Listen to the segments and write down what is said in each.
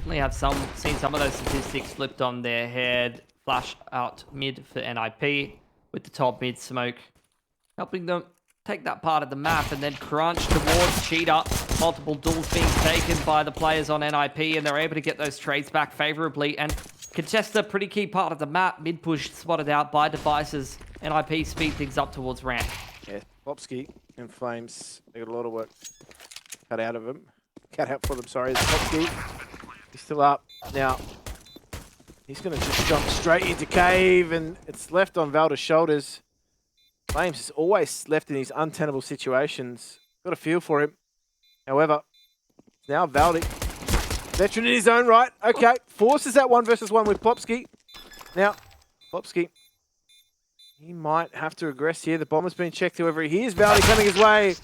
definitely have seen some of those statistics flipped on their head. Flash out mid for NiP with the top mid smoke, helping them take that part of the map and then crunch towards Cheetah. Multiple duels being taken by the players on NiP, and they're able to get those trades back favorably and contest a pretty key part of the map. Mid push spotted out by devices. NiP speed things up towards ramp. Yeah, Popsky and Flames, they got a lot of work cut out of them. Cut out for them, sorry. Popsky, he's still up. Now, he's going to just jump straight into Cave, and it's left on Valde's shoulders. Flames is always left in these untenable situations. Got a feel for him. However, now Valde, veteran in his own right. Okay, forces that 1 versus 1 with Popsky. Now, Popsky, he might have to regress here. The bomb has been checked, however. Here's Valde coming his way,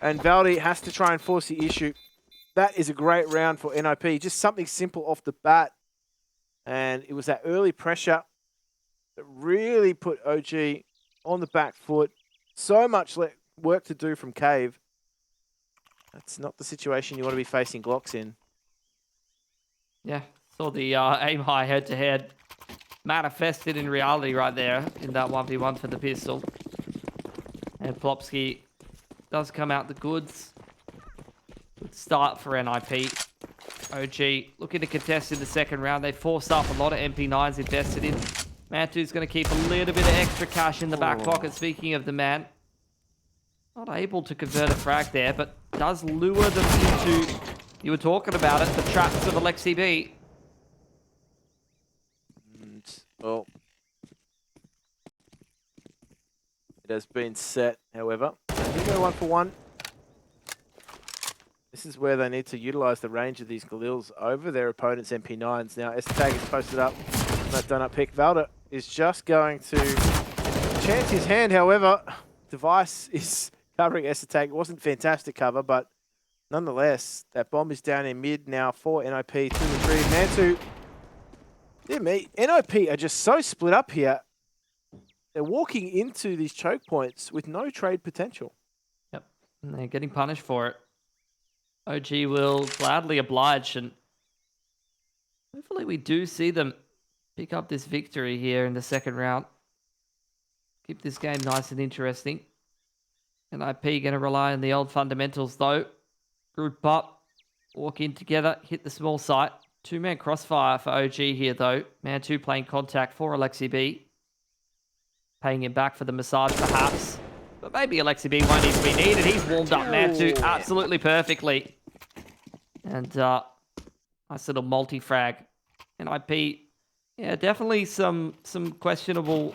and Valde has to try and force the issue. That is a great round for NiP. Just something simple off the bat. And it was that early pressure that really put OG on the back foot. So much work to do from Cave. That's not the situation you want to be facing Glocks in. Yeah, saw the aim high head-to-head manifested in reality right there in that 1v1 for the pistol. And Plopsky does come out the goods. Good start for NiP. OG looking to contest in the second round. They forced up a lot of MP9s invested in. Mantu's going to keep a little bit of extra cash in the back pocket. Speaking of the man, not able to convert a frag there, but does lure them into, you were talking about it, the traps of Alexi B. Well, it has been set, however. They go 1 for 1. This is where they need to utilize the range of these Galils over their opponent's MP9s. Now, S-Tag is posted up. That donut pick. Valde is just going to chance his hand, however. Device is covering S-Tag. It wasn't fantastic cover, but nonetheless, that bomb is down in mid now for NiP. 2 and 3. Mantu. Dear me, NiP are just so split up here. They're walking into these choke points with no trade potential. Yep, and they're getting punished for it. OG will gladly oblige, and hopefully we do see them pick up this victory here in the second round. Keep this game nice and interesting. NiP going to rely on the old fundamentals though. Group up, walk in together, hit the small site. 2-man crossfire for OG here though. Man2 playing contact for Alexi B. Paying him back for the massage perhaps. But maybe Alexi B won't even be needed. He's warmed up Man2 absolutely perfectly. And nice little multi-frag. NiP, yeah, definitely some questionable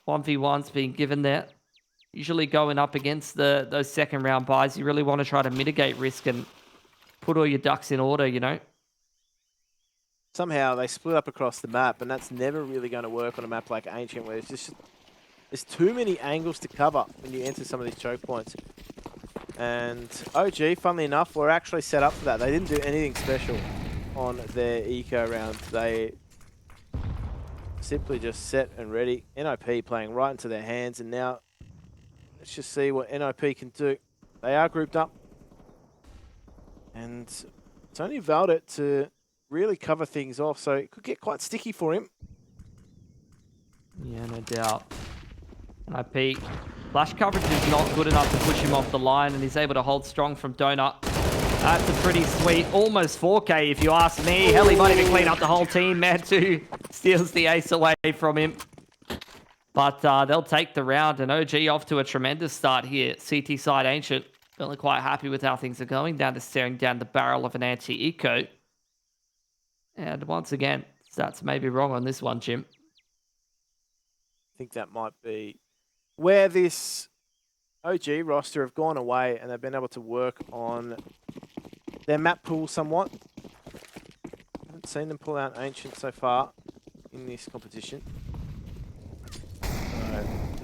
1v1s being given there. Usually going up against those second round buys, you really want to try to mitigate risk and put all your ducks in order, you know. Somehow they split up across the map, and that's never really going to work on a map like Ancient, where there's too many angles to cover when you enter some of these choke points. And OG, funnily enough, were actually set up for that. They didn't do anything special on their eco round. They simply just set and ready. NiP playing right into their hands, and now let's just see what NiP can do. They are grouped up, and it's only Valde to really cover things off, so it could get quite sticky for him. Yeah, no doubt. NiP, flash coverage is not good enough to push him off the line, and he's able to hold strong from Donut. That's a pretty sweet, almost 4K if you ask me. Hell, he might even clean up the whole team. Man2 steals the ace away from him. But they'll take the round, and OG off to a tremendous start here. CT side Ancient, feeling quite happy with how things are going, down to staring down the barrel of an anti-eco. And once again, stats may be wrong on this one, Jim. I think that might be where this OG roster have gone away and they've been able to work on their map pool somewhat. Haven't seen them pull out Ancient so far in this competition. So,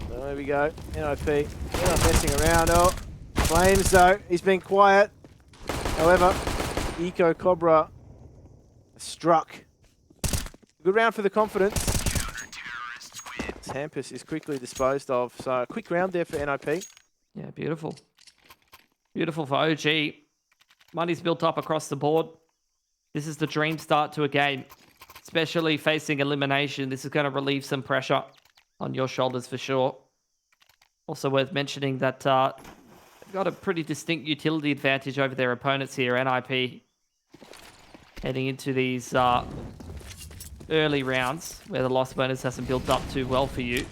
there we go. NiP, they're not messing around. Oh, Flames though, he's been quiet. However, Eco Cobra struck. Good round for the confidence. Hampus is quickly disposed of. So a quick round there for NiP. Yeah, beautiful. Beautiful for OG. Money's built up across the board. This is the dream start to a game, especially facing elimination. This is going to relieve some pressure on your shoulders for sure. Also worth mentioning that they've got a pretty distinct utility advantage over their opponents here, NiP, heading into these early rounds where the loss bonus hasn't built up too well for you.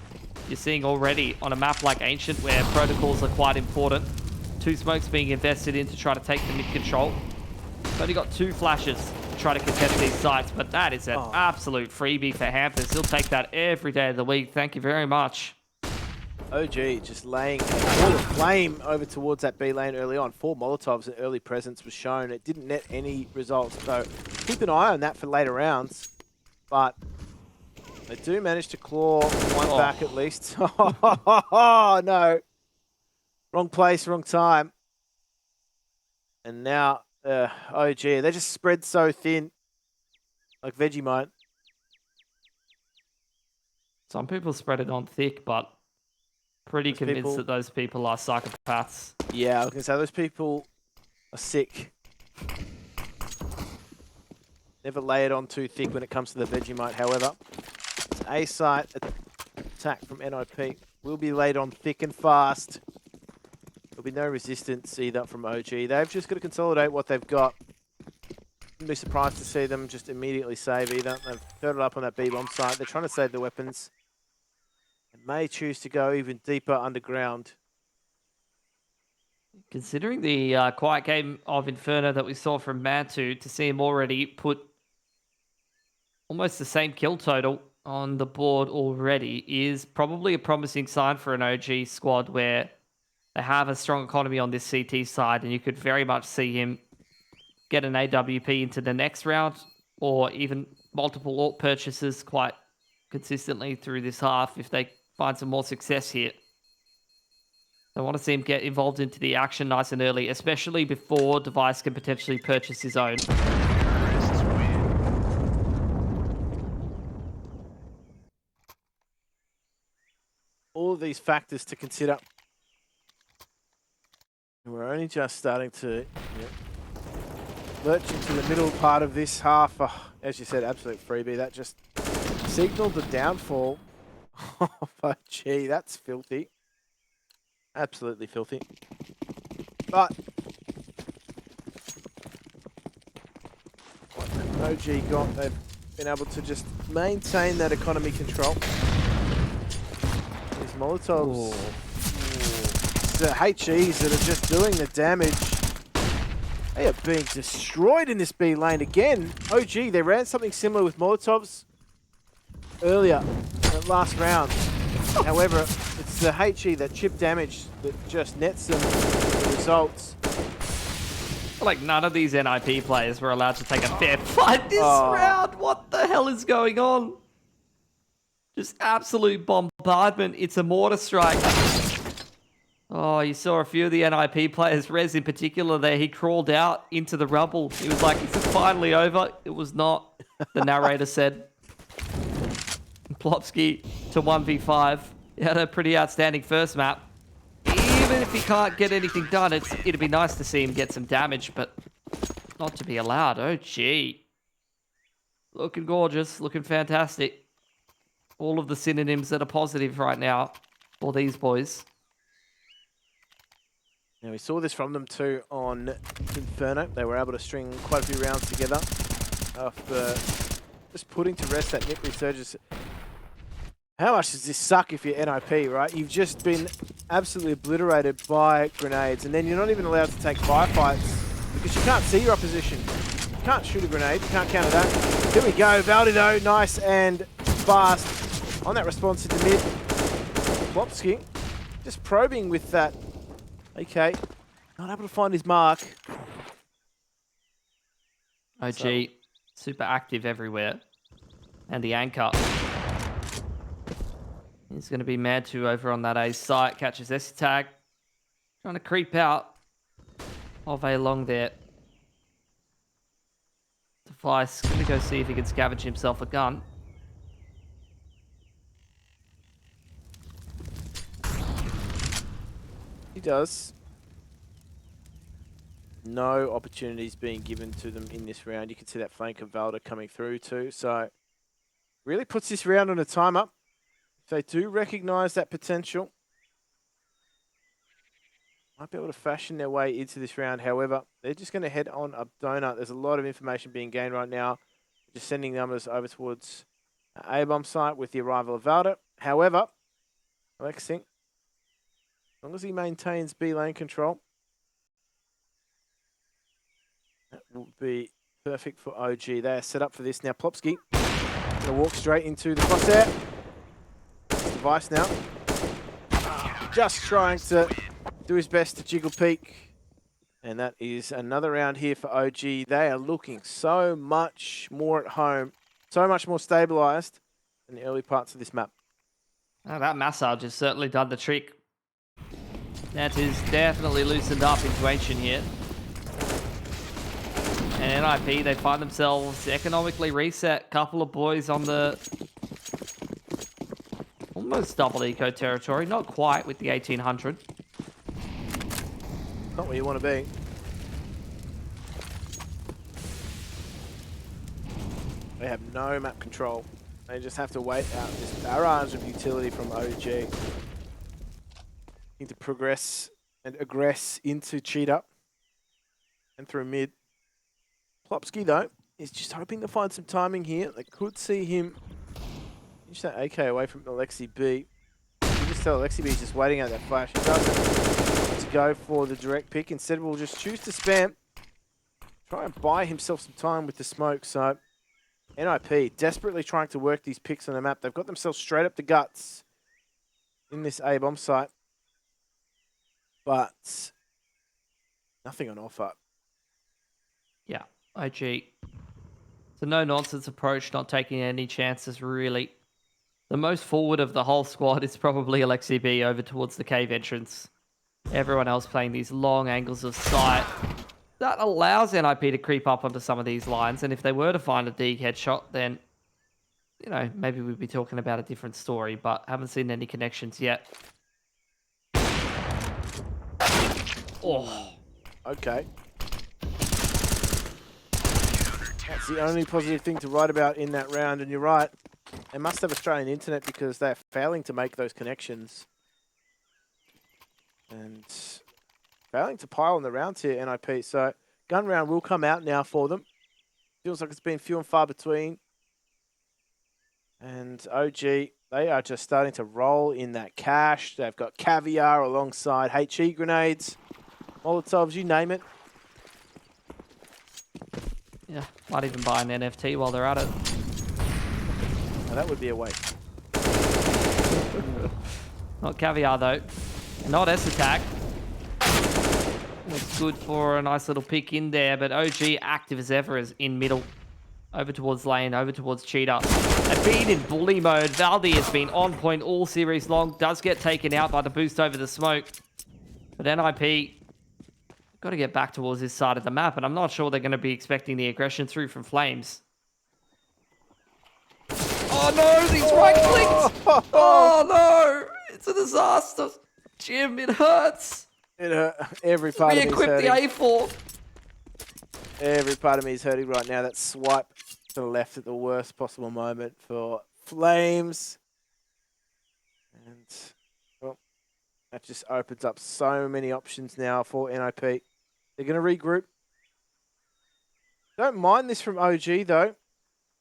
You're seeing already on a map like Ancient where protocols are quite important. 2 smokes being invested in to try to take the mid control. You've only got 2 flashes to try to contest these sites, but that is an absolute freebie for Hampers. He'll take that every day of the week. Thank you very much. OG just laying a ball of flame over towards that B lane early on. 4 Molotovs and early presence was shown. It didn't net any results, so keep an eye on that for later rounds. But they do manage to claw one back at least. Oh, no. Wrong place, wrong time. And now, OG, they just spread so thin. Like Vegemite. Some people spread it on thick, but pretty convinced that those people are psychopaths. Yeah, I was going to say, those people are sick. Never lay it on too thick when it comes to the Vegemite, however. A site attack from NiP will be laid on thick and fast. There'll be no resistance either from OG. They've just got to consolidate what they've got. Wouldn't be surprised to see them just immediately save either. They've turned it up on that B-bomb site. They're trying to save the weapons. And may choose to go even deeper underground. Considering the quiet game of Inferno that we saw from Mantu, to see him already put almost the same kill total on the board already is probably a promising sign for an OG squad where they have a strong economy on this CT side, and you could very much see him get an AWP into the next round or even multiple AWP purchases quite consistently through this half if they find some more success here. I want to see him get involved into the action nice and early, especially before Device can potentially purchase his own. All of these factors to consider. We're only just starting to lurch into the middle part of this half. As you said, absolute freebie. That just signaled the downfall. Oh, gee, that's filthy. Absolutely filthy. But what OG got, they've been able to just maintain that economy control. These Molotovs, the HEs that are just doing the damage. They are being destroyed in this B lane again. OG, they ran something similar with Molotovs earlier, last round. However, it's the HE, that chip damage, that just nets them the results. Like none of these NiP players were allowed to take a fair fight this round. What the hell is going on? Just absolute bombardment. It's a mortar strike. Oh, you saw a few of the NiP players, Rez in particular there. He crawled out into the rubble. He was like, is it finally over? It was not, the narrator said. Plopsky to 1v5. He had a pretty outstanding first map. Even if he can't get anything done, it'd be nice to see him get some damage, but not to be allowed. Oh, gee. Looking gorgeous, looking fantastic. All of the synonyms that are positive right now for these boys. Now, we saw this from them too on Inferno. They were able to string quite a few rounds together after just putting to rest that NiP resurgence. How much does this suck if you're NiP, right? You've just been absolutely obliterated by grenades, and then you're not even allowed to take firefights because you can't see your opposition. You can't shoot a grenade, you can't counter that. Here we go, valde though, nice and fast on that response into mid. Plopsky just probing with that. Okay, not able to find his mark. OG, super active everywhere. And the anchor. He's going to be mad too over on that A site. Catches S tag. Trying to creep out of A long there. Device going to go see if he can scavenge himself a gun. He does. No opportunities being given to them in this round. You can see that flank of Valde coming through too. So really puts this round on a time up. If they do recognize that potential, might be able to fashion their way into this round. However, they're just going to head on up donut. There's a lot of information being gained right now. Just sending numbers over towards A-bomb site with the arrival of Valde. However, Alexi, as long as he maintains B lane control, that will be perfect for OG. They are set up for this now. Plopsky going to walk straight into the crosshair. Device now. Just trying to do his best to jiggle peek. And that is another round here for OG. They are looking so much more at home, so much more stabilized in the early parts of this map. Oh, that massage has certainly done the trick. That is definitely loosened up Intuition here. And NiP, they find themselves economically reset. Couple of boys on the almost double eco territory. Not quite with the 1800. Not where you want to be. They have no map control. They just have to wait out this barrage of utility from OG. Need to progress and aggress into Cheetah and through mid. Plopsky, though, is just hoping to find some timing here. They could see him inch that AK away from Alexi B. You can just tell Alexi B is just waiting out that flash. He doesn't to go for the direct pick. Instead, will just choose to spam. Try and buy himself some time with the smoke. So, NiP desperately trying to work these picks on the map. They've got themselves straight up the guts in this A-bomb site. But nothing on offer. Yeah, OG. It's a no-nonsense approach, not taking any chances, really. The most forward of the whole squad is probably Alexi B over towards the cave entrance. Everyone else playing these long angles of sight. That allows NiP to creep up onto some of these lines, and if they were to find a D headshot, then, you know, maybe we'd be talking about a different story, but haven't seen any connections yet. Oh. Okay. That's the only positive thing to write about in that round, and you're right. They must have Australian internet because they're failing to make those connections. And failing to pile on the rounds here, NiP. So gun round will come out now for them. Feels like it's been few and far between. And OG, they are just starting to roll in that cash. They've got caviar alongside HE grenades, Molotovs, you name it. Yeah, might even buy an NFT while they're at it. Now that would be a waste. Not caviar, though. Not S-attack. Looks good for a nice little pick in there, but OG active as ever is in middle. Over towards lane, over towards Cheetah. They've been in bully mode. Valde has been on point all series long. Does get taken out by the boost over the smoke. But NiP got to get back towards this side of the map, and I'm not sure they're going to be expecting the aggression through from Flames. Oh no, he's right-clicked! Oh no! It's a disaster. Jim, it hurts. It hurt. Every part of me is Re-equip the hurting. A4. Every part of me is hurting right now. That swipe to the left at the worst possible moment for Flames. And, well, that just opens up so many options now for NiP. They're going to regroup. Don't mind this from OG, though,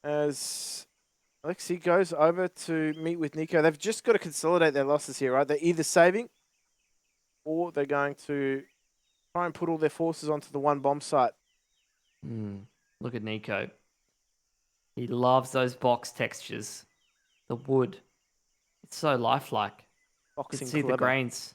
as Alexi goes over to meet with Nico. They've just got to consolidate their losses here, right? They're either saving or they're going to try and put all their forces onto the one bomb site. Look at Nico. He loves those box textures. The wood. It's so lifelike. You can see the grains.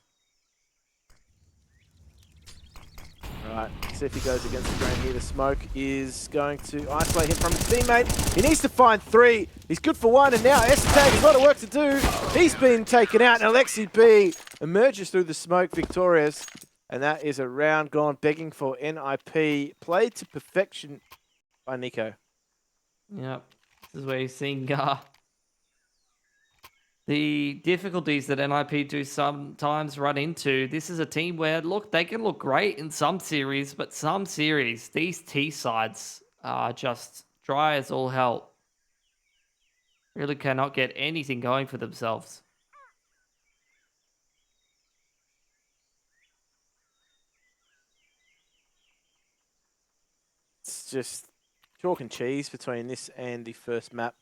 Right, see if he goes against the grain here. The smoke is going to isolate him from his teammate. He needs to find three. He's good for one, and now S-Tag has a lot of work to do. He's been taken out, and Alexi B emerges through the smoke victorious. And that is a round gone begging for NiP. Played to perfection by Nico. Yep. This is where you're seeing the the difficulties that NIP do sometimes run into. This is a team where, look, they can look great in some series, but some series, these T sides are just dry as all hell. Really cannot get anything going for themselves. It's just chalk and cheese between this and the first map.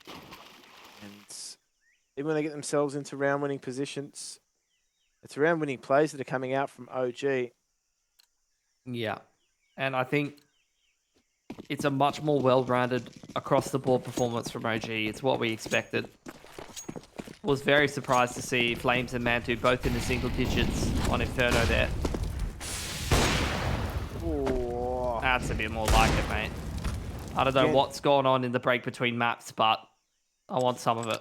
And even when they get themselves into round-winning positions, it's round-winning plays that are coming out from OG. Yeah. And I think it's a much more well-rounded across-the-board performance from OG. It's what we expected. Was very surprised to see Flames and Mantu both in the single digits on Inferno there. Ooh. That's a bit more like it, mate. I don't know what's going on in the break between maps, but I want some of it.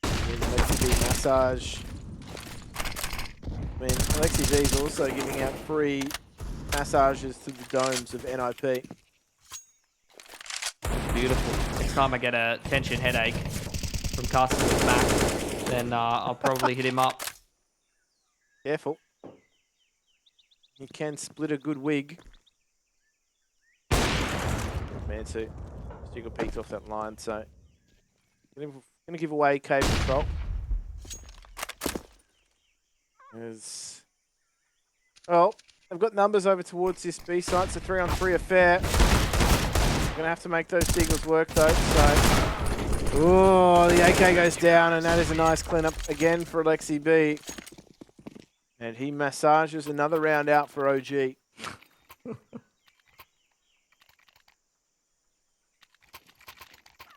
Alexi V massage. I mean, Alexi V is also giving out free massages to the domes of NiP. Beautiful. Next time I get a tension headache from casting with Max, then I'll probably hit him up. Careful. You can split a good wig. Mantu. Still peeked off that line, so gonna give away cave control. Well, they've got numbers over towards this B site. It's a 3-on-3 affair. Gonna have to make those Deagles work though. So, oh, the AK goes down, and that is a nice cleanup again for Alexi B. And he massages another round out for OG.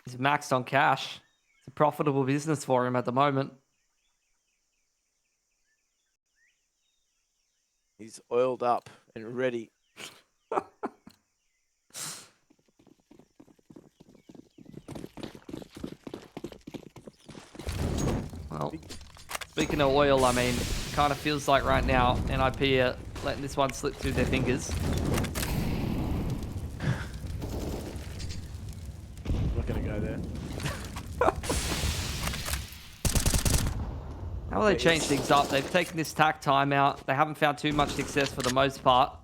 He's maxed on cash. It's a profitable business for him at the moment. He's oiled up and ready. Well, speaking of oil, I mean, kind of feels like right now NiP are letting this one slip through their fingers. I'm not going to go there. How will they change things up? They've taken this tack timeout. They haven't found too much success for the most part.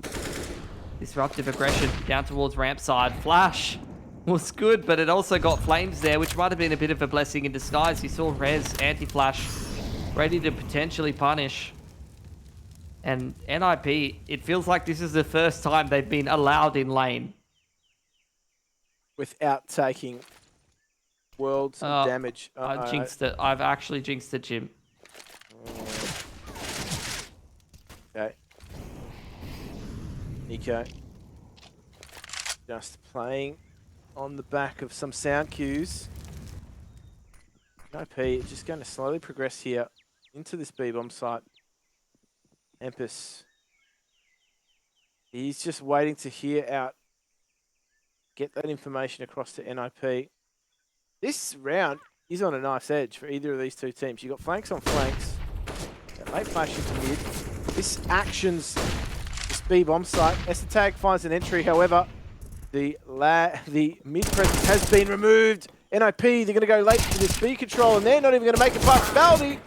Disruptive aggression down towards ramp side. Flash was good, but it also got Flames there, which might have been a bit of a blessing in disguise. You saw Rez, anti-flash, ready to potentially punish. And NiP, it feels like this is the first time they've been allowed in lane. Without taking worlds of damage. I've jinxed it. I've actually jinxed it, Jim. Okay. Nico. Just playing on the back of some sound cues. NiP just going to slowly progress here into this B-bomb site. Empus. He's just waiting to hear out. Get that information across to NiP. This round is on a nice edge for either of these two teams. You've got flanks on flanks. That late flash into mid. This actions this B-bomb site. Estetag finds an entry, however, the mid presence has been removed. NiP, they're going to go late to this B control, and they're not even going to make it past valde,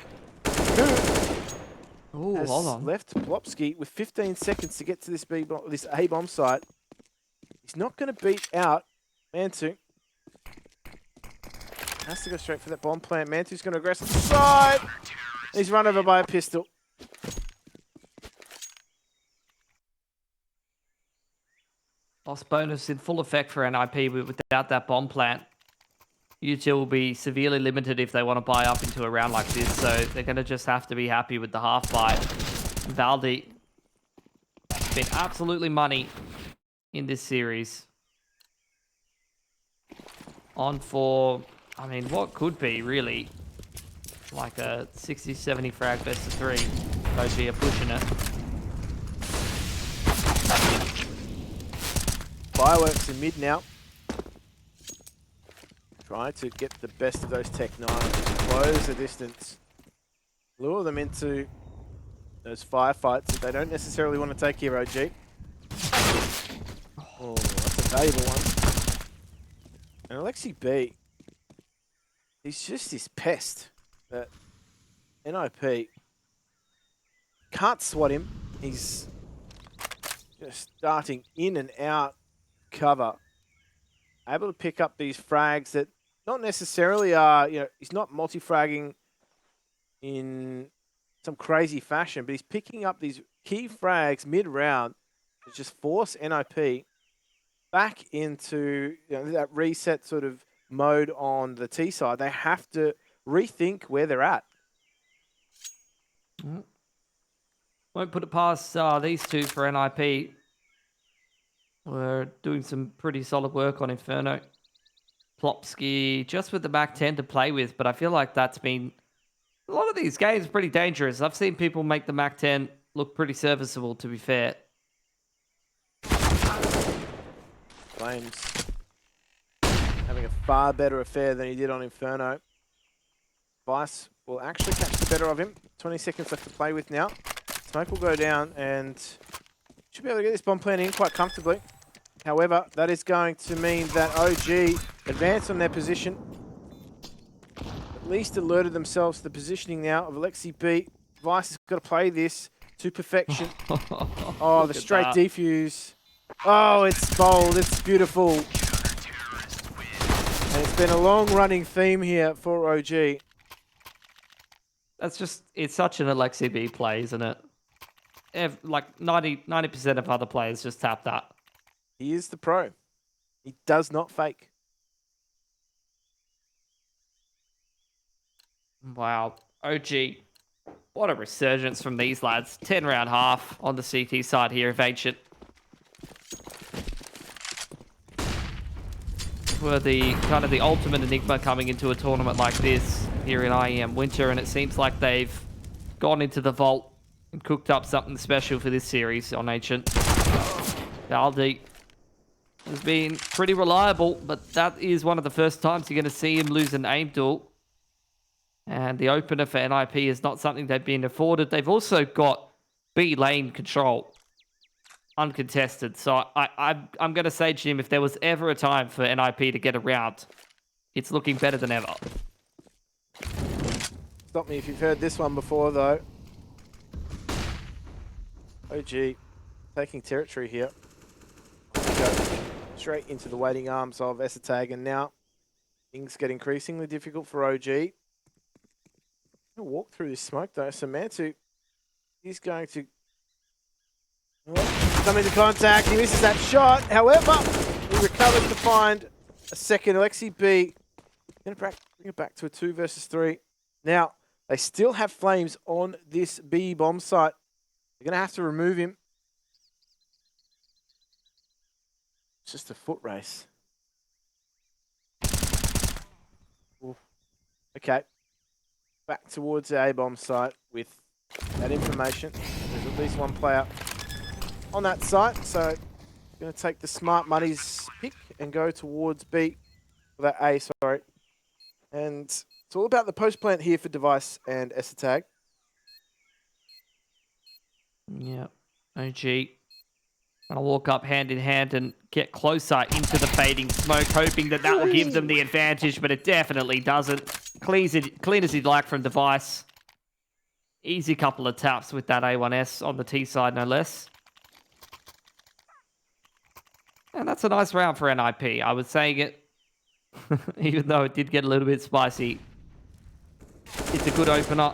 who has left Plopsky with 15 seconds to get to this A-bomb site. He's not going to beat out Mantu. Has to go straight for that bomb plant. Mantu's going to aggress inside. He's run over by a pistol. Lost bonus in full effect for NiP without that bomb plant. U2 will be severely limited if they want to buy up into a round like this, so they're going to just have to be happy with the half bite. valde been absolutely money in this series. On for, I mean, what could be really like a 60-70 frag best of 3. OG are pushing it. Fireworks in mid now. Trying to get the best of those Tech 9s, close the distance, lure them into those firefights that they don't necessarily want to take here, OG. Oh, that's a valuable one. And Alexi B, He's just this pest that NiP can't swat him. He's just darting in and out cover. Able to pick up these frags that not necessarily are, he's not multi-fragging in some crazy fashion, but he's picking up these key frags mid-round to just force NiP back into that reset sort of mode on the T side. They have to rethink where they're at. Won't put it past these two for NiP. We're doing some pretty solid work on Inferno. Plopsky just with the Mac 10 to play with, but I feel like that's been a lot of these games pretty dangerous. I've seen people make the Mac 10 look pretty serviceable, to be fair. Flames having a far better affair than he did on Inferno. Vice will actually catch the better of him. 20 seconds left to play with now. Smoke will go down and should be able to get this bomb plant in quite comfortably. However, that is going to mean that OG advance on their position. At least alerted themselves to the positioning now of Alexi B. Vice has got to play this to perfection. Oh, the straight defuse. Oh, it's bold. It's beautiful. And it's been a long-running theme here for OG. That's just, it's such an Alexi B play, isn't it? Like 90% of other players just tap that. He is the pro. He does not fake. Wow. OG. What a resurgence from these lads. 10-round half on the CT side here of Ancient. Were the kind of the ultimate enigma coming into a tournament like this here in IEM Winter, and it seems like they've gone into the vault and cooked up something special for this series on Ancient. Valde has been pretty reliable, but that is one of the first times you're going to see him lose an aim duel. And the opener for NiP is not something they've been afforded. They've also got B lane control, uncontested. So I'm going to say, Jim, if there was ever a time for NiP to get around, it's looking better than ever. Stop me if you've heard this one before, though. OG taking territory here. Go straight into the waiting arms of Esatag, and now things get increasingly difficult for OG. Walk through this smoke though, so Mantu is going to come into contact. He misses that shot. However, he recovers to find a second. Alexi B going to bring it back to a 2 versus 3. Now they still have flames on this B bomb site. They're going to have to remove him. It's just a foot race. Ooh. Okay. Back towards the A-bomb site with that information. There's at least one player on that site, so going to take the smart money's pick and go towards B, or that A, sorry. And it's all about the post plant here for Device and Esatag. Yeah, OG. Gonna walk up hand in hand and get closer into the fading smoke, hoping that that will give them the advantage, but it definitely doesn't. Clean as he'd like from Device. Easy couple of taps with that A1S on the T side, no less. And that's a nice round for NiP. I was saying it, even though it did get a little bit spicy. It's a good opener.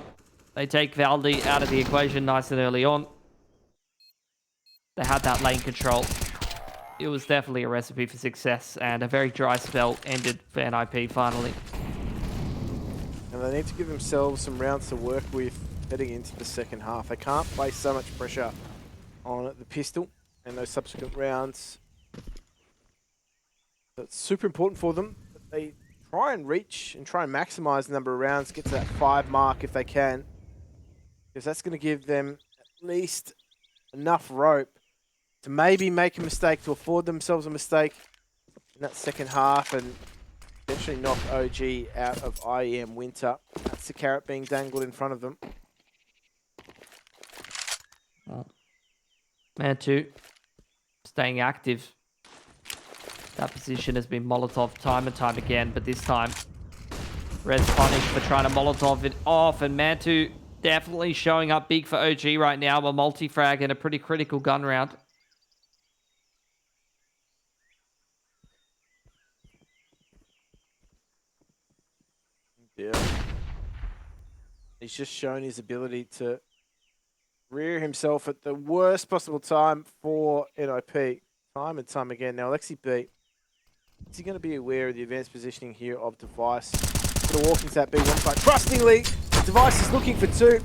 They take Valde out of the equation nice and early on. They had that lane control. It was definitely a recipe for success, and a very dry spell ended for NiP finally. And they need to give themselves some rounds to work with heading into the second half. They can't place so much pressure on the pistol and those subsequent rounds. So it's super important for them that they try and reach and try and maximize the number of rounds, get to that 5 mark if they can, because that's going to give them at least enough rope to maybe make a mistake, to afford themselves a mistake in that second half and eventually knock OG out of IEM Winter. That's the carrot being dangled in front of them. Mantu staying active. That position has been Molotov time and time again, but this time Red's punished for trying to Molotov it off, and Mantu definitely showing up big for OG right now. A multi-frag and a pretty critical gun round. Yeah. He's just shown his ability to rear himself at the worst possible time for NiP. Time and time again. Now, Lexi B, is he going to be aware of the advanced positioning here of Device? Going to walk into that B1 side. Trustingly, Device is looking for two.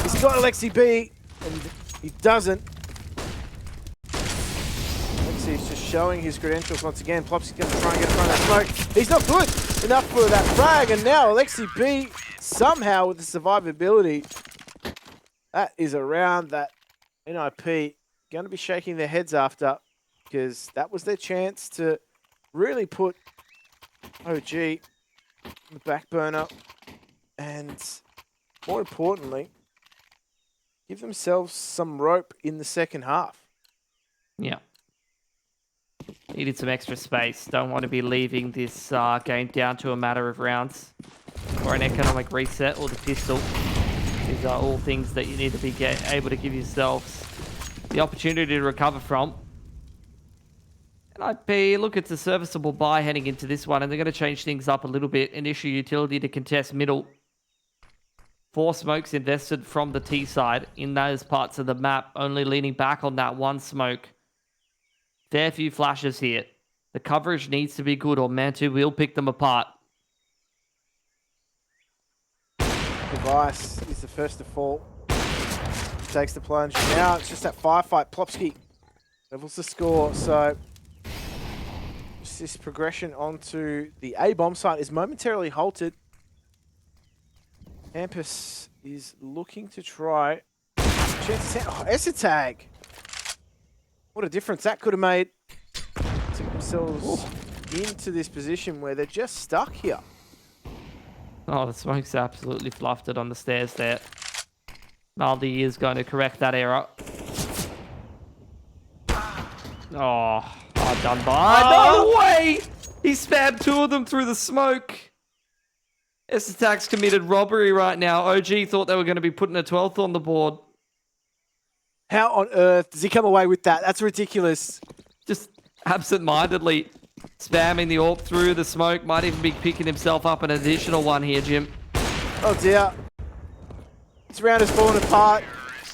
He's got Lexi B, and he doesn't. Lexi is just showing his credentials once again. Plopsy's going to try and get in front of that smoke. He's not good enough for that frag, and now Lexi B, somehow with the survivability, that is a round that NiP going to be shaking their heads after, because that was their chance to really put OG on the back burner and, more importantly, give themselves some rope in the second half. Yeah. Needed some extra space. Don't want to be leaving this game down to a matter of rounds or an economic reset or the pistol. These are all things that you need to be able to give yourselves the opportunity to recover from. And NiP, look, it's a serviceable buy heading into this one, and they're going to change things up a little bit. Initial utility to contest middle. 4 smokes invested from the T side in those parts of the map, only leaning back on that 1 smoke. Fair few flashes here. The coverage needs to be good, or Mantu will pick them apart. Device is the first to fall. Takes the plunge. Now it's just that firefight. Plopsky levels the score. So just this progression onto the A bomb site is momentarily halted. Campus is looking to try. Essa tag. What a difference that could have made. Took themselves into this position where they're just stuck here. Oh, the smoke's absolutely fluffed it on the stairs there. Valde is going to correct that error. Oh, hard done by. No way! He spammed 2 of them through the smoke. S-Attack's committed robbery right now. OG thought they were going to be putting a 12th on the board. How on earth does he come away with that? That's ridiculous. Just absent-mindedly spamming the AWP through the smoke. Might even be picking himself up an additional one here, Jim. Oh dear. This round has fallen apart.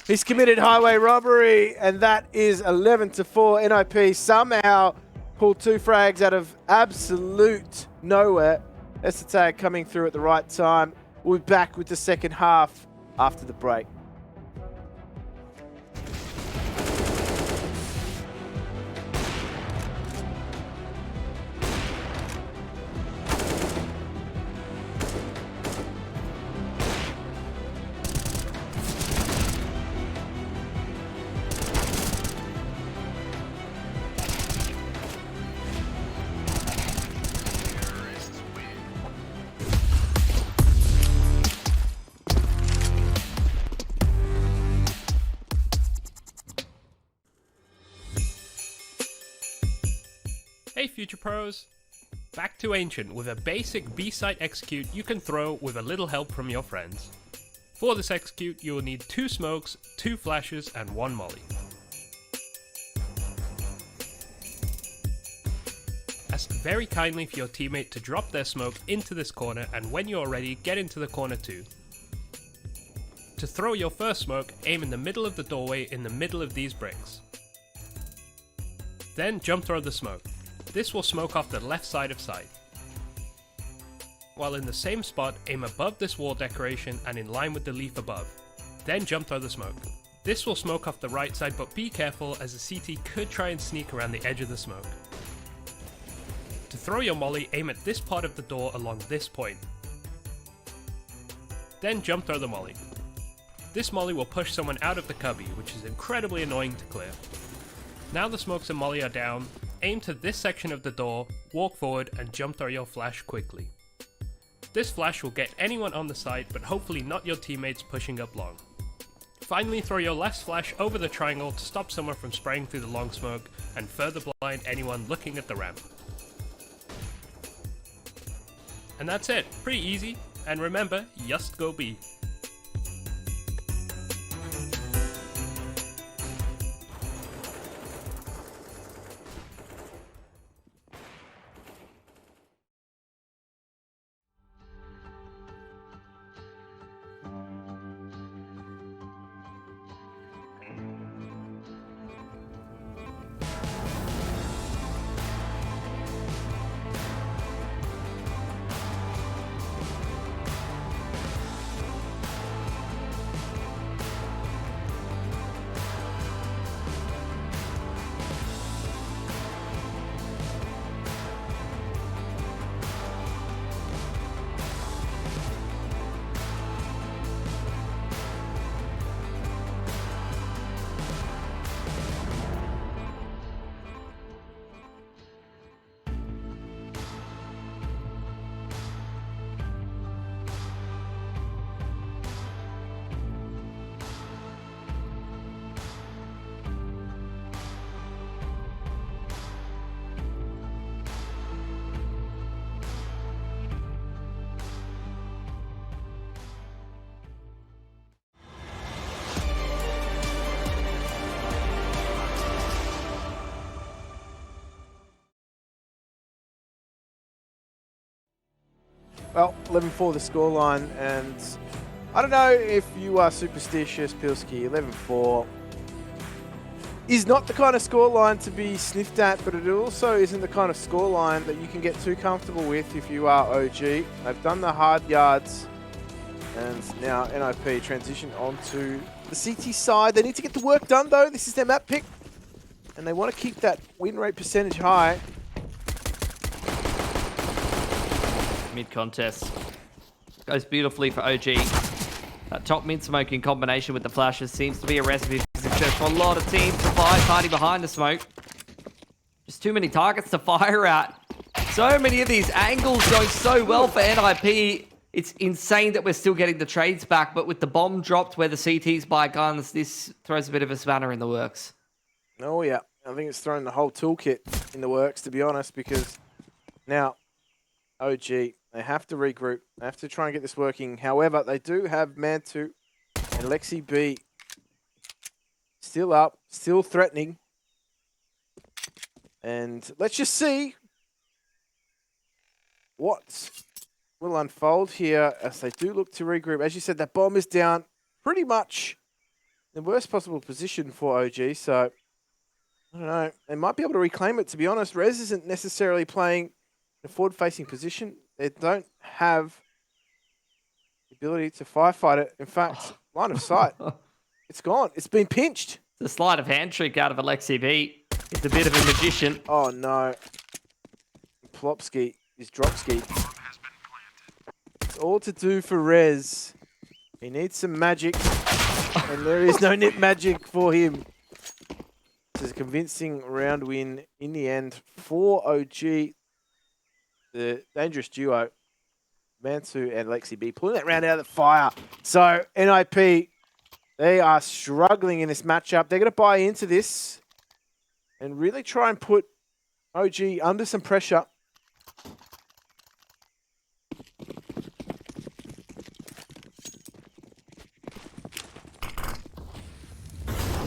He's committed highway robbery, and that is 11-4. NiP somehow pulled 2 frags out of absolute nowhere. S-Attack coming through at the right time. We'll be back with the second half after the break. Hey Future Pros! Back to Ancient with a basic B-site execute you can throw with a little help from your friends. For this execute you will need 2 smokes, 2 flashes and 1 molly. Ask very kindly for your teammate to drop their smoke into this corner, and when you're ready get into the corner too. To throw your first smoke, aim in the middle of the doorway in the middle of these bricks. Then jump throw the smoke. This will smoke off the left side of site. While in the same spot, aim above this wall decoration and in line with the leaf above. Then jump throw the smoke. This will smoke off the right side, but be careful as the CT could try and sneak around the edge of the smoke. To throw your molly, aim at this part of the door along this point. Then jump throw the molly. This molly will push someone out of the cubby, which is incredibly annoying to clear. Now the smokes and molly are down, aim to this section of the door, walk forward and jump throw your flash quickly. This flash will get anyone on the side, but hopefully not your teammates pushing up long. Finally throw your last flash over the triangle to stop someone from spraying through the long smoke and further blind anyone looking at the ramp. And that's it. Pretty easy. And remember, just go B. Well, 11-4 the scoreline, and I don't know if you are superstitious, Pilski. 11-4 is not the kind of scoreline to be sniffed at, but it also isn't the kind of scoreline that you can get too comfortable with if you are OG. They've done the hard yards, and now NiP transition onto the CT side. They need to get the work done, though. This is their map pick, and they want to keep that win rate percentage high. Mid-contest. Goes beautifully for OG. That top mid smoke in combination with the flashes seems to be a recipe for success for a lot of teams. Survive hiding behind the smoke. Just too many targets to fire at. So many of these angles going so well for NiP. It's insane that we're still getting the trades back, but with the bomb dropped where the CTs buy guns, this throws a bit of a spanner in the works. Oh, yeah. I think it's thrown the whole toolkit in the works, to be honest, because now OG, they have to regroup. They have to try and get this working. However, they do have Man2 and Lexi B still up, still threatening. And let's just see what will unfold here as they do look to regroup. As you said, that bomb is down pretty much in the worst possible position for OG. So, I don't know. They might be able to reclaim it, to be honest. Rez isn't necessarily playing a forward-facing position. They don't have the ability to firefight it. In fact, line of sight, it's gone. It's been pinched. The sleight of hand trick out of Alexi B. It's a bit of a magician. Oh, no. Plopski is dropski. It's all to do for Rez. He needs some magic, and there is no NiP magic for him. This is a convincing round win in the end for OG. The dangerous duo, Mansu and Lexi B, pulling that round out of the fire. So, NiP, they are struggling in this matchup. They're going to buy into this and really try and put OG under some pressure.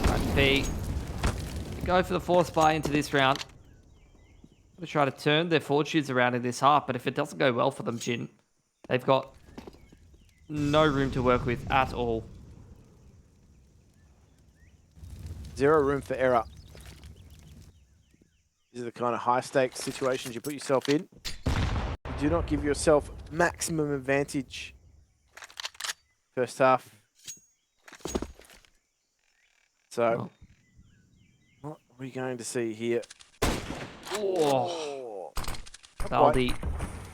NiP go for the force buy into this round. To try to turn their fortunes around in this half, but if it doesn't go well for them, Jin, they've got no room to work with at all. Zero room for error. These are the kind of high-stakes situations you put yourself in. You do not give yourself maximum advantage. First half. So, what are we going to see here? Oh, valde.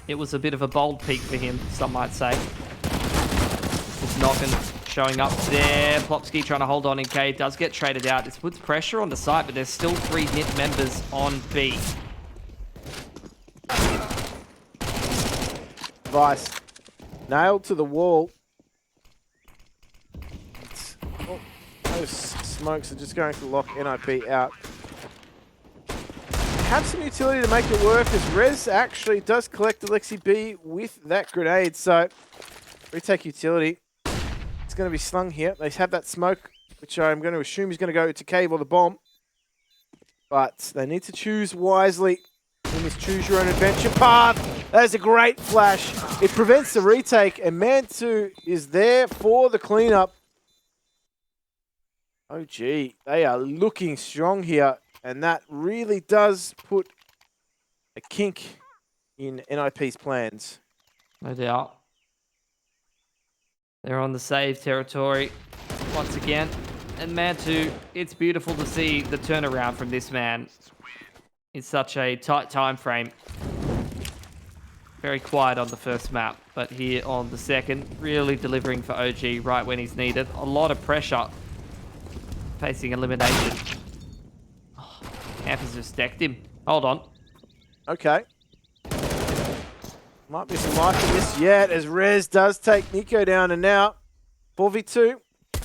It was a bit of a bold peak for him, some might say. Just Noggin showing up there. Plopski trying to hold on in K. Does get traded out. This puts pressure on the site, but there's still 3 NiP members on B. Vice. Nailed to the wall. Oh, those smokes are just going to lock NiP out. have some utility to make it work, as Rez actually does collect Alexi B with that grenade. So, retake utility. It's going to be slung here. They have that smoke, which I'm going to assume is going to go to cave or the bomb. But they need to choose wisely in this choose your own adventure path. That is a great flash. It prevents the retake, and Mantu is there for the cleanup. Oh, gee. They are looking strong here, and that really does put a kink in NiP's plans. No doubt. They're on the save territory once again. And Mantu, it's beautiful to see the turnaround from this man in such a tight time frame. Very quiet on the first map, but here on the second, really delivering for OG right when he's needed. A lot of pressure facing elimination. Oh, Amp has just decked him. Hold on. Okay. Might be some life in this yet, as Rez does take Nico down, and now 4v2.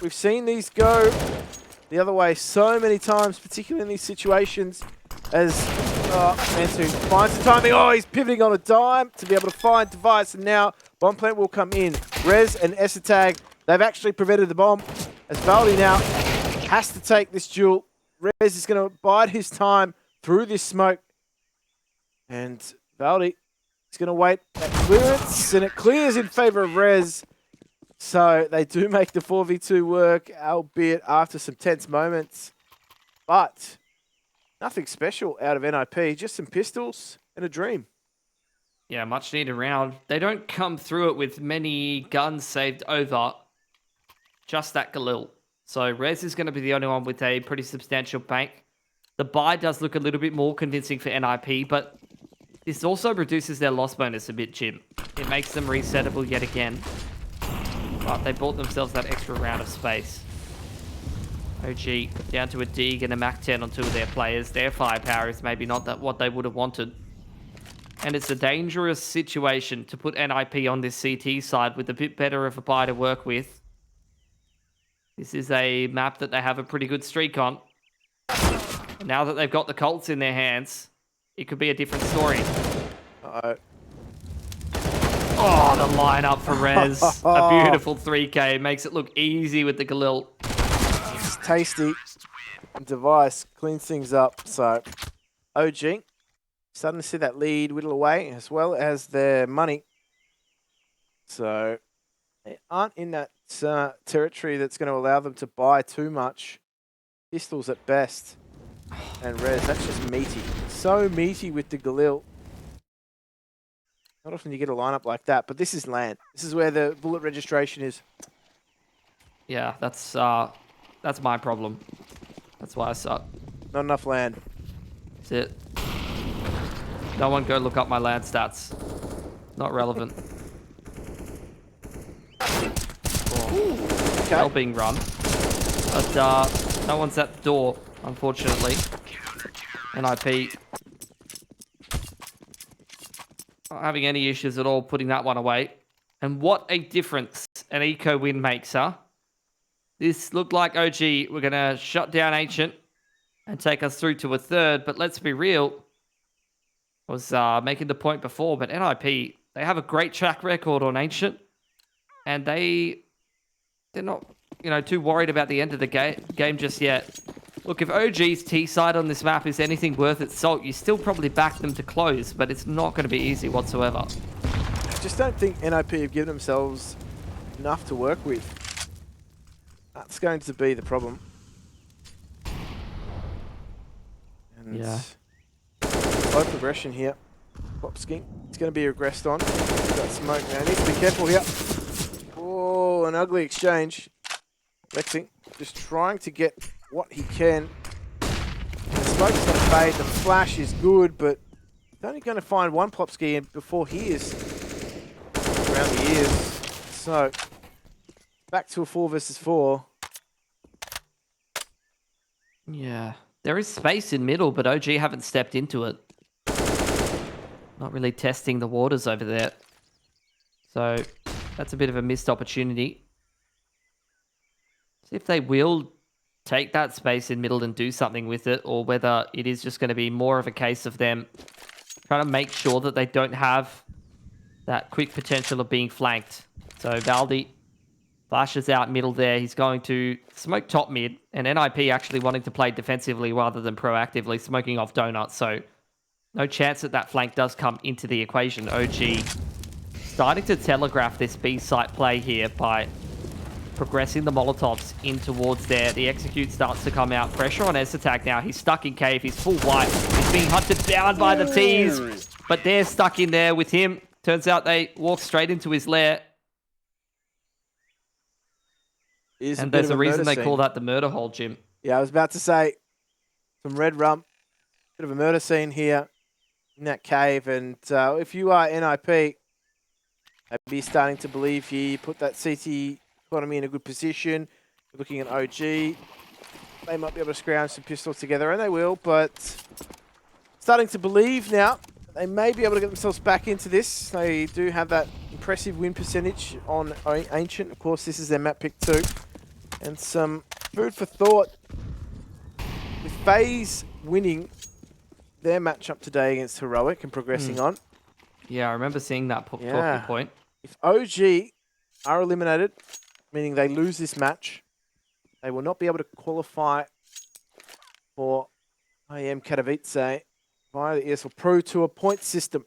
We've seen these go the other way so many times, particularly in these situations, as Mantu finds the timing. Oh, he's pivoting on a dime to be able to find device, and now bomb plant will come in. Rez and Esatag, they've actually prevented the bomb, as Valde now has to take this duel. Rez is going to bide his time through this smoke, and Valde is going to wait that clearance, and it clears in favor of Rez. So they do make the 4v2 work, albeit after some tense moments. But nothing special out of NiP, just some pistols and a dream. Yeah, much needed round. They don't come through it with many guns saved over. Just that Galil. So Rez is going to be the only one with a pretty substantial bank. The buy does look a little bit more convincing for NiP, but this also reduces their loss bonus a bit, Jim. It makes them resettable yet again. But they bought themselves that extra round of space. OG down to a Deeg and a Mac-10 on two of their players. Their firepower is maybe not that what they would have wanted. And it's a dangerous situation to put NiP on this CT side with a bit better of a buy to work with. This is a map that they have a pretty good streak on. And now that they've got the Colts in their hands, it could be a different story. Uh-oh. Oh, the lineup for Rez. A beautiful 3K. Makes it look easy with the Galil. It's tasty. Device cleans things up. So, OG starting to see that lead whittle away, as well as their money. So, they aren't in that territory that's going to allow them to buy too much. Pistols at best. And Rez, that's just meaty. So meaty with the Galil. Not often you get a lineup like that, but this is land. This is where the bullet registration is. Yeah, that's my problem. That's why I suck. Not enough land. That's it. No one go look up my land stats. Not relevant. Oh, Okay. well being run. But no one's at the door, unfortunately. NiP not having any issues at all putting that one away. And what a difference an eco win makes, huh? This looked like OG were going to shut down Ancient and take us through to a third. But let's be real. I was making the point before, but NiP, they have a great track record on Ancient. And they're not, too worried about the end of the game just yet. Look, if OG's T-side on this map is anything worth its salt, you still probably back them to close, but it's not going to be easy whatsoever. I just don't think NiP have given themselves enough to work with. That's going to be the problem. And yeah. Slow progression here. Popsky. It's going to be regressed on. Got smoke now. Needs to be careful here. Oh, an ugly exchange. Lexi just trying to get what he can. The smoke's going to fade. The flash is good, but he's only going to find one Plopsky before he is around the ears. So, back to a 4 versus 4. Yeah. There is space in middle, but OG haven't stepped into it. Not really testing the waters over there. So, that's a bit of a missed opportunity. See if they will take that space in middle and do something with it, or whether it is just going to be more of a case of them trying to make sure that they don't have that quick potential of being flanked. So Valde flashes out middle there. He's going to smoke top mid, and NiP actually wanting to play defensively rather than proactively, smoking off donuts. So no chance that that flank does come into the equation. OG starting to telegraph this B site play here by progressing the Molotovs in towards there. The execute starts to come out. Pressure on Attack now. He's stuck in cave. He's full white. He's being hunted down by the T's, but they're stuck in there with him. Turns out they walk straight into his lair. And there's a reason they call that the murder hole, Jim. Yeah, I was about to say, some red rum. Bit of a murder scene here in that cave. And if you are NiP, maybe starting to believe you put that CT economy in a good position. You're looking at OG. They might be able to scrounge some pistols together, and they will, but starting to believe now they may be able to get themselves back into this. They do have that impressive win percentage on Ancient. Of course, this is their map pick too. And some food for thought. With FaZe winning their matchup today against Heroic and progressing on. Yeah, I remember seeing that talking point. If OG are eliminated, meaning they lose this match, they will not be able to qualify for IEM Katowice via the ESL Pro Tour point system.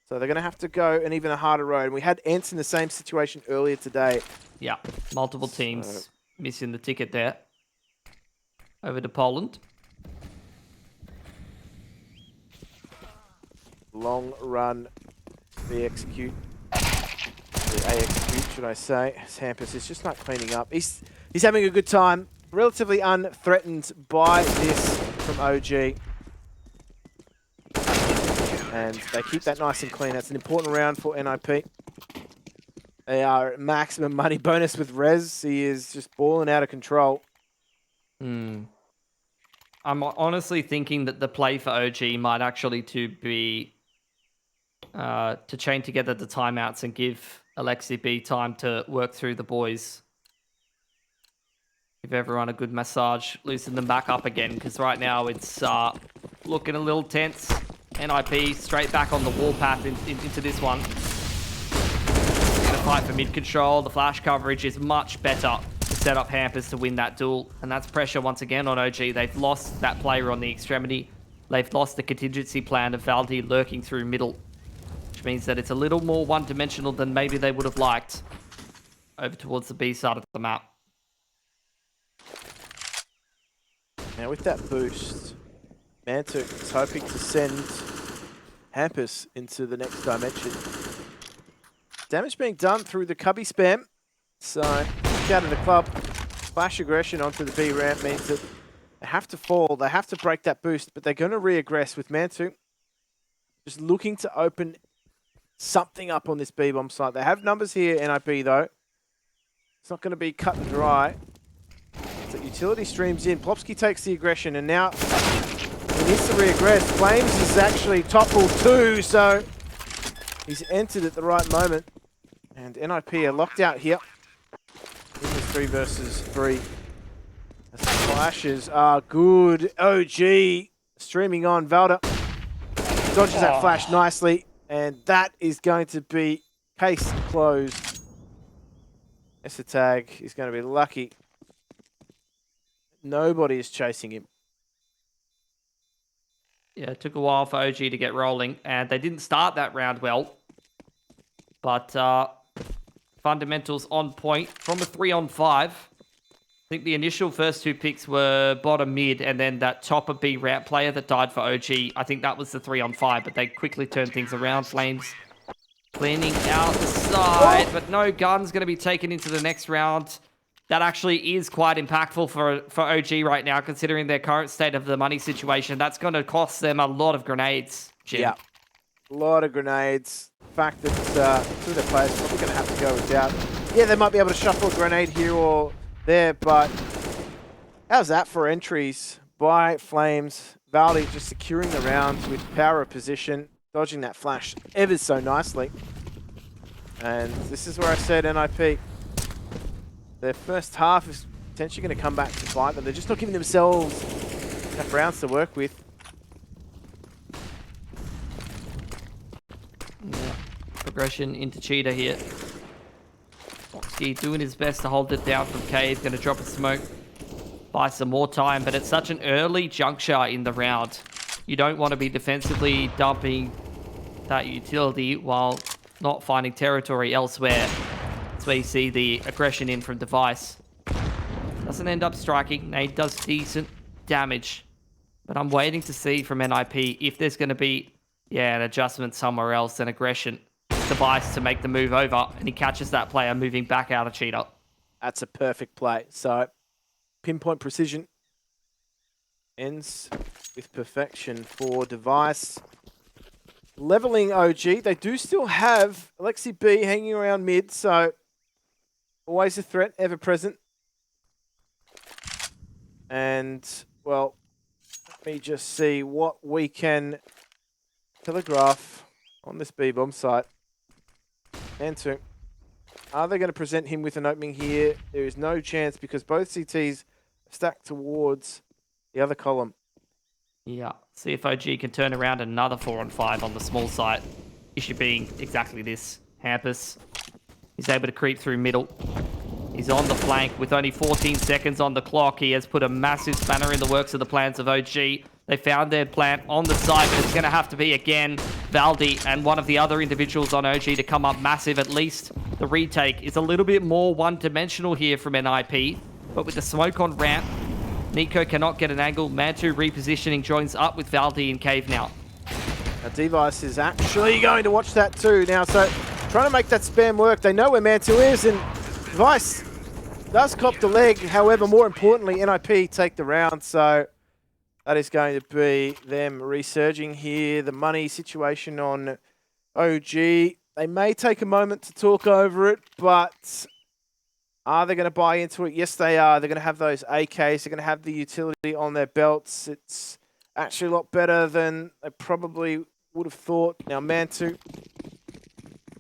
So they're going to have to go an even harder road. And we had Ents in the same situation earlier today. Yeah, multiple teams missing the ticket there. Over to Poland. Long run, the execute. The A execute, should I say. Hampus is just not cleaning up. He's having a good time. Relatively unthreatened by this from OG. And they keep that nice and clean. That's an important round for NiP. They are at maximum money bonus with Rez. He is just balling out of control. I'm honestly thinking that the play for OG might actually be to chain together the timeouts and give Alexi B time to work through the boys. Give everyone a good massage, loosen them back up again, because right now it's looking a little tense. NiP straight back on the warpath into this one. Gonna fight for mid control. The flash coverage is much better to set up Hampers to win that duel, and that's pressure once again on OG. They've lost that player on the extremity. They've lost the contingency plan of Valde lurking through middle, which means that it's a little more one-dimensional than maybe they would have liked over towards the B side of the map. Now with that boost, Mantuk is hoping to send Hampus into the next dimension. Damage being done through the cubby spam. So, out of the club, flash aggression onto the B ramp means that they have to fall, they have to break that boost, but they're going to re-aggress with Mantuk. Just looking to open something up on this B-bomb site. They have numbers here, NiP though. It's not going to be cut and dry. So utility streams in. Plopsky takes the aggression, and now he needs to re-aggress. Flames is actually toppled too, so he's entered at the right moment. And NiP are locked out here. In this 3 versus 3. The flashes are good. OG streaming on. Valde dodges that flash nicely, and that is going to be case closed. Tag is going to be lucky. Nobody is chasing him. Yeah, it took a while for OG to get rolling, and they didn't start that round well. But fundamentals on point from a 3-on-5. I think the initial first 2 picks were bottom mid, and then that top of B ramp player that died for OG. I think that was the 3-on-5, but they quickly turned things around. Flames cleaning out the side, but no gun's going to be taken into the next round. That actually is quite impactful for OG right now, considering their current state of the money situation. That's going to cost them a lot of grenades, Jim. Yeah, a lot of grenades. The fact that 2 of their players are probably going to have to go without. Yeah, they might be able to shuffle a grenade here or there, but how's that for entries by Flames? Valde just securing the round with power of position, dodging that flash ever so nicely. And this is where I said NiP. Their first half is potentially going to come back to fight them. They're just not giving themselves enough rounds to work with. Yeah. Progression into Cheetah here. Foxy doing his best to hold it down from Cave. Going to drop a smoke. Buy some more time, but it's such an early juncture in the round. You don't want to be defensively dumping that utility while not finding territory elsewhere. That's where you see the aggression in from Device. Doesn't end up striking. Nade does decent damage. But I'm waiting to see from NiP if there's going to be, an adjustment somewhere else than aggression. Device to make the move over, and he catches that player moving back out of Cheetah. That's a perfect play. So, pinpoint precision ends with perfection for Device. Leveling OG. They do still have Alexi B hanging around mid, so always a threat, ever present. And, well, let me just see what we can telegraph on this B-bomb site. Mantu. Are they going to present him with an opening here? There is no chance because both CTs are stacked towards the other column. Yeah. See if OG can turn around another 4-on-5 on the small site. Issue being exactly this. Hampus. He's able to creep through middle. He's on the flank with only 14 seconds on the clock. He has put a massive spanner in the works of the plans of OG. They found their plant on the side, but it's going to have to be, again, Valde and one of the other individuals on OG to come up massive. At least the retake is a little bit more one-dimensional here from NiP. But with the smoke on ramp, Nico cannot get an angle. Mantu repositioning joins up with Valde in cave now. Now, Device is actually going to watch that too now. So, trying to make that spam work. They know where Mantu is, and Device does cop the leg. However, more importantly, NiP take the round. So, that is going to be them resurging here. The money situation on OG. They may take a moment to talk over it, but are they going to buy into it? Yes, they are. They're going to have those AKs. They're going to have the utility on their belts. It's actually a lot better than they probably would have thought. Now, Mantu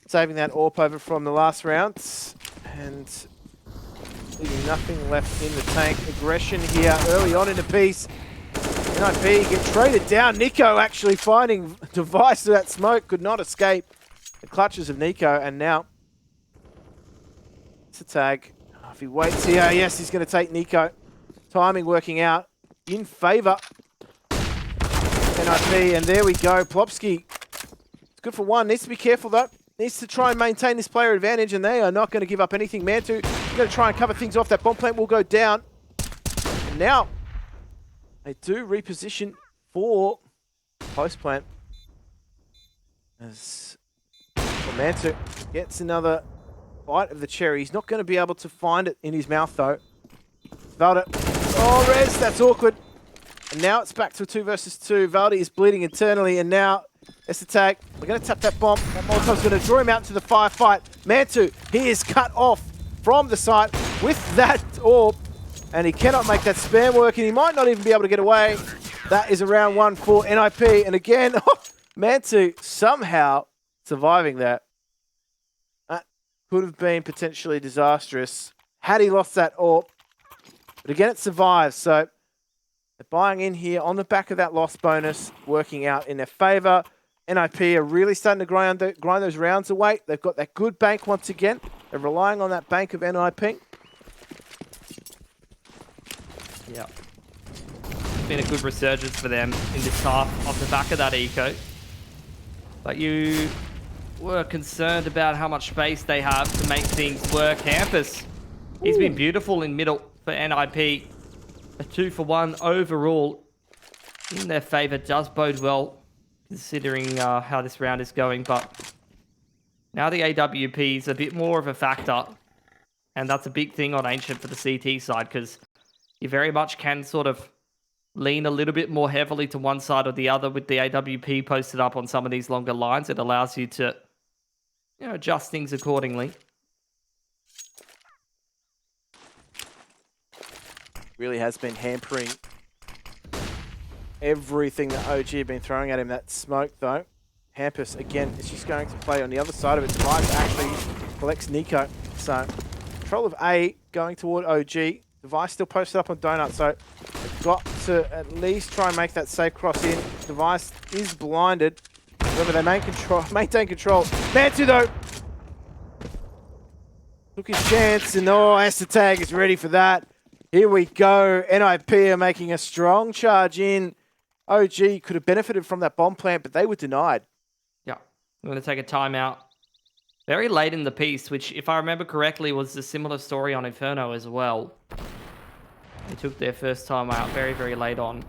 saving that AWP over from the last round and leaving nothing left in the tank. Aggression here early on in the piece. NiP get traded down. Nico actually finding Device to that smoke. Could not escape the clutches of Nico. And now it's a tag. Oh, if he waits here, yes, he's going to take Nico. Timing working out in favour. NiP, and there we go. Plopsky, it's good for one. Needs to be careful though. Needs to try and maintain this player advantage, and they are not going to give up anything. Mantu going to try and cover things off. That bomb plant will go down. And now they do reposition for post plant. As Mantu gets another bite of the cherry. He's not going to be able to find it in his mouth though. Valde. Oh, Rez, that's awkward. And now it's back to a 2 versus 2. Valde is bleeding internally, and now it's the tag. We're going to tap that bomb. That Molotov's going to draw him out to the firefight. Mantu, he is cut off from the site with that AWP, and he cannot make that spam work, and he might not even be able to get away. That is a round 1 for NiP, and again, Mantu somehow surviving that. That could have been potentially disastrous had he lost that AWP. But again, it survives, so they're buying in here on the back of that loss bonus, working out in their favour. NiP are really starting to grind those rounds away. They've got that good bank once again. They're relying on that bank of NiP. Yeah. Been a good resurgence for them in this half off the back of that eco. But you were concerned about how much space they have to make things work. Hampus, he's been beautiful in middle for NiP. A 2-for-1 overall in their favour does bode well, considering how this round is going. But now the AWP is a bit more of a factor, and that's a big thing on Ancient for the CT side, because you very much can sort of lean a little bit more heavily to one side or the other with the AWP posted up on some of these longer lines. It allows you to, adjust things accordingly. Really has been hampering everything that OG have been throwing at him. That smoke, though. Hampus, again, is just going to play on the other side of it. Device actually collects Nico. So, control of A going toward OG. Device still posted up on Donut, so they've got to at least try and make that safe cross in. Device is blinded. Remember, they maintain control. Mantu, though, took his chance, and Tag is ready for that. Here we go. NiP are making a strong charge in. OG could have benefited from that bomb plant, but they were denied. Yeah, I'm going to take a timeout. Very late in the piece, which, if I remember correctly, was a similar story on Inferno as well. They took their first time out very, very late on.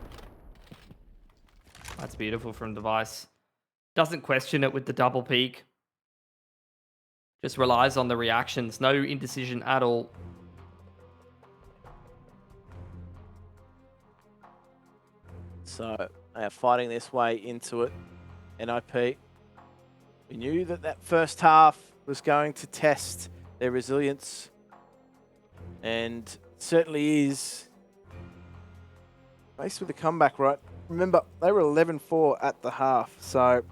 That's beautiful from Device. Doesn't question it with the double peek. Just relies on the reactions. No indecision at all. So they are fighting this way into it. NiP. We knew that that first half was going to test their resilience. And certainly is. Faced with a comeback, right? Remember, they were 11-4 at the half. So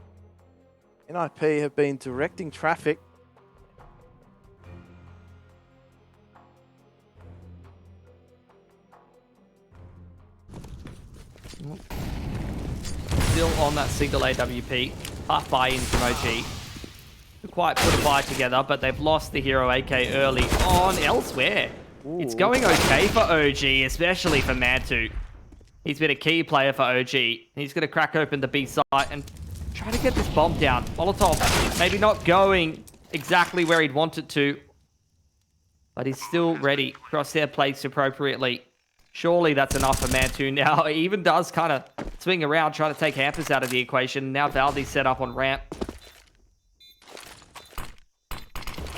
NiP have been directing traffic. Still on that single AWP. Half buy-in from OG. Not quite put a buy together, but they've lost the hero AK early on elsewhere. Ooh. It's going okay for OG, especially for Mantu. He's been a key player for OG. He's going to crack open the B site and try to get this bomb down. Molotov maybe not going exactly where he'd want it to, but he's still ready. Crosshair placed appropriately. Surely that's enough for Mantu now. He even does kind of swing around, trying to take Hampers out of the equation. Now Valde's set up on ramp.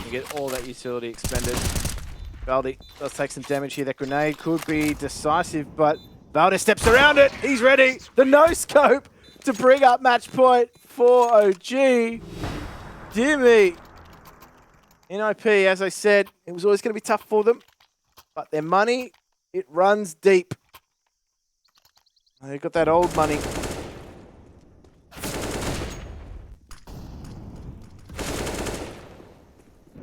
You get all that utility expended. Valde does take some damage here. That grenade could be decisive, but Valde steps around it. He's ready. The no-scope to bring up match point for OG. Dear me. NiP, as I said, it was always going to be tough for them, but their money, it runs deep. They've got that old money.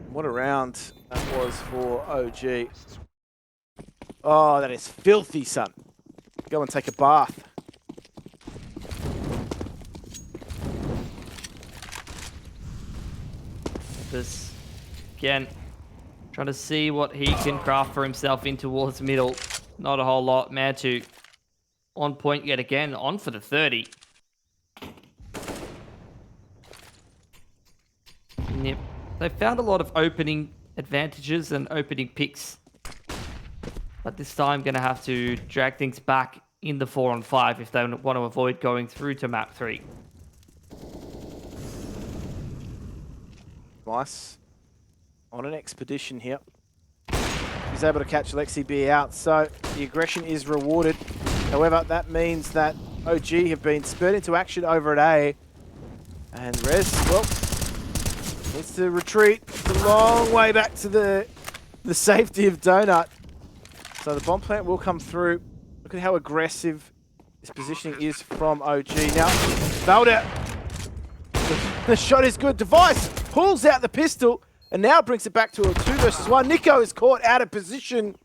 What a round that was for OG. Oh, that is filthy, son. Go and take a bath. This, again, trying to see what he can craft for himself in towards middle. Not a whole lot. Mantu on point yet again, on for the 30. NiP. They found a lot of opening advantages and opening picks. But this time going to have to drag things back in the 4-on-5 if they want to avoid going through to map 3. Nice. On an expedition here. He's able to catch Lexi B out, so the aggression is rewarded. However, that means that OG have been spurred into action over at A. And Rez, well, needs to retreat. It's a long way back to the safety of Donut. So the bomb plant will come through. Look at how aggressive this positioning is from OG. Now, Valde. The shot is good. Device pulls out the pistol and now brings it back to a 2 versus 1. Nico is caught out of position.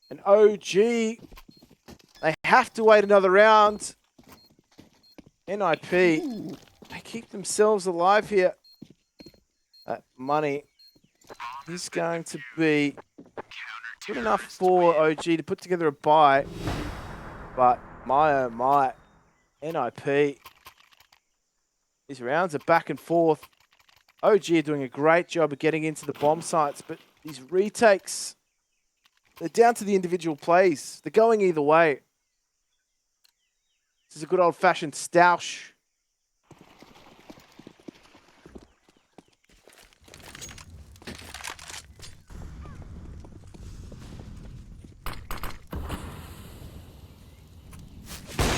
And OG, they have to wait another round. NiP, they keep themselves alive here. That money is going to be good enough for OG to put together a buy. But my oh my, NiP, these rounds are back and forth. OG are doing a great job of getting into the bomb sites, but these retakes, they're down to the individual plays. They're going either way. This is a good old-fashioned stoush.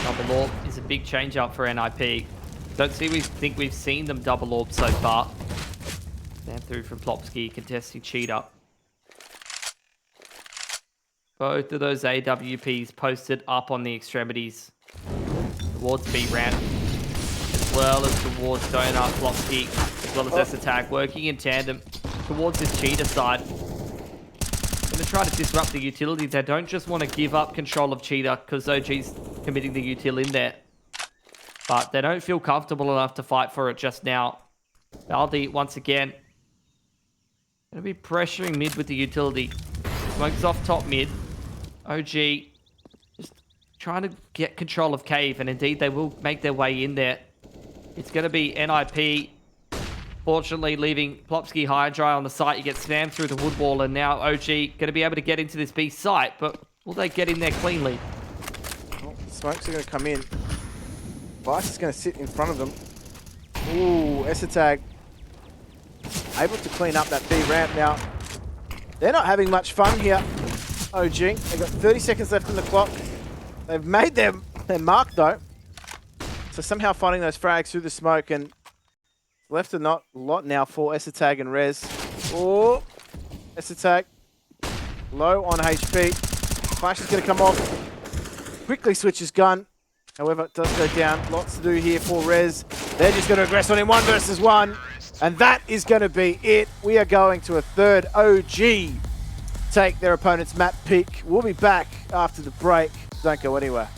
Double orb is a big change up for NiP. Don't think we've seen them double orb so far. Stand through from Plopsky, contesting Cheetah. Both of those AWPs posted up on the extremities. Towards B ramp, as well as towards Donut, Plopsky, as well as S-Attack, working in tandem towards this Cheetah side. going to try to disrupt the utility. They don't just want to give up control of Cheetah because OG's committing the util in there. But they don't feel comfortable enough to fight for it just now. Valde, once again, going to be pressuring mid with the utility. Smokes off top mid. OG just trying to get control of Cave, and indeed they will make their way in there. It's going to be NiP, fortunately leaving Plopsky high and dry on the site. You get spammed through the wood wall, and now OG going to be able to get into this B site, but will they get in there cleanly? Oh, smokes are going to come in. Vice is going to sit in front of them. Ooh, Esatag able to clean up that B ramp now. They're not having much fun here, OG. They've got 30 seconds left on the clock. They've made their mark, though. So somehow finding those frags through the smoke, and left a lot now for Esatag and Rez. Oh, Esatag low on HP. Flash is going to come off. Quickly switches gun. However, it does go down. Lots to do here for Rez. They're just going to aggress on him 1 versus 1. And that is going to be it. We are going to a third. OG take their opponent's map pick. We'll be back after the break. Don't go anywhere.